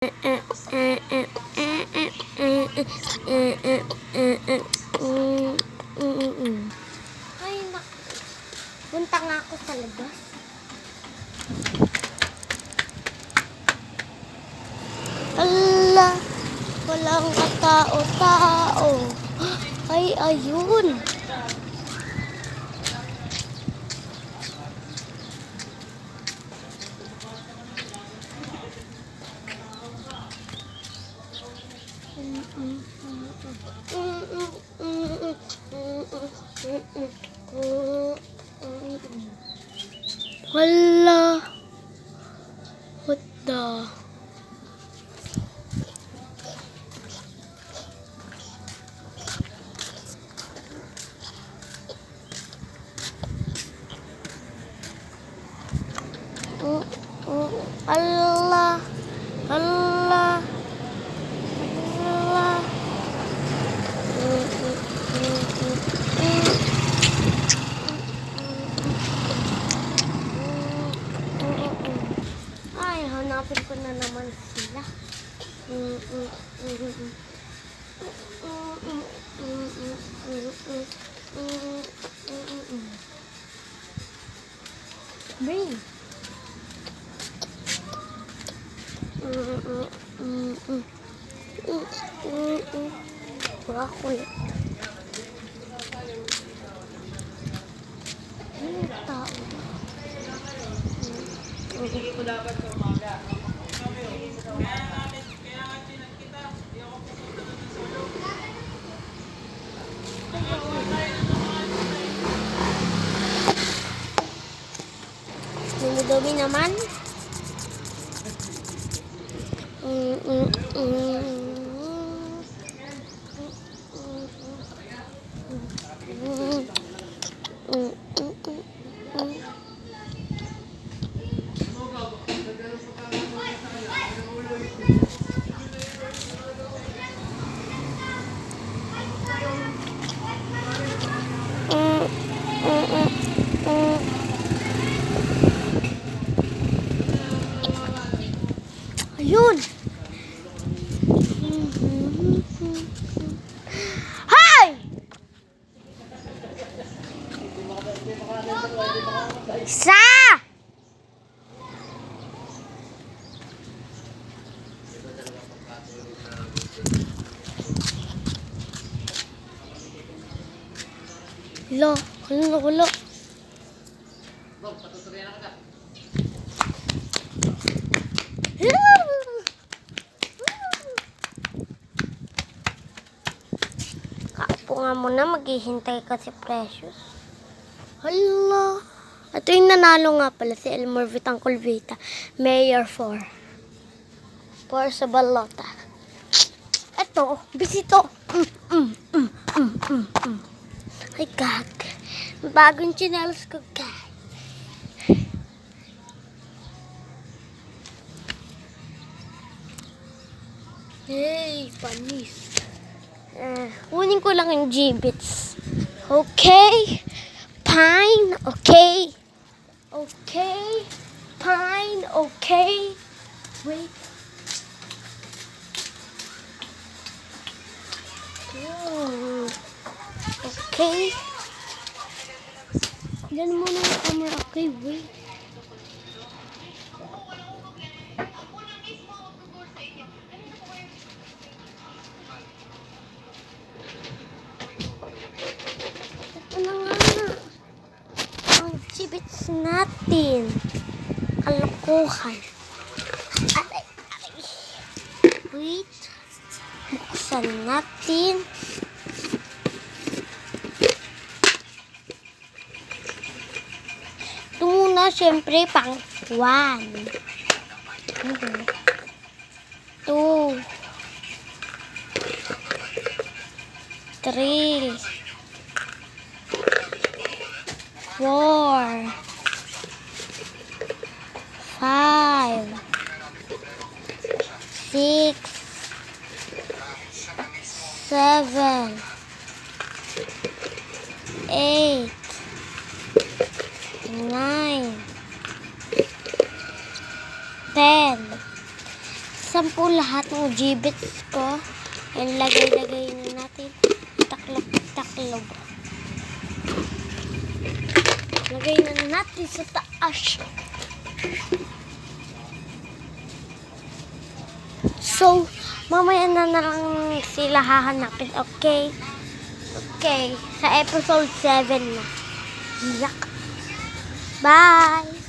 Ay, naku. Punta nga ako sa labas. Ala, walang katao-tao. Ay, ayun. Wala. What the? Allah. Allah. Allah. Ay, hanapin ko na naman sila. Bring. Wala ko ulit. Ano tao? Dumi naman. Ayun. Hay! Isa! Lo, wala. Kapo nga muna, maghihintay ka si Precious. Hala. Ito yung nanalo nga pala, si Elmer Vitangcol Vita. Mayor 4. For sa balota. Ito, bisito. Ay, gag. Bagong chinelas ko, gag. Hey, panis. Kunin ko lang yung G-bits. Okay? Fine. Okay? Okay? Fine. Okay? Wait. Okay? Diyan muna yung camera. Okay, wait. G-bits natin. Kalokohan. Aray. Wait. Buksan natin. Ito muna, syempre, pang 1. 2. 3. 4, 5, 6, 7, 8, 9, 10. Nasaan po lahat ng gibbets ko? And lagay-lagay na natin. Taklop. Lagay na natin sa taas. So, mamaya na lang sila hahanapin. Okay? Okay. Sa episode 7 na. Yak. Bye!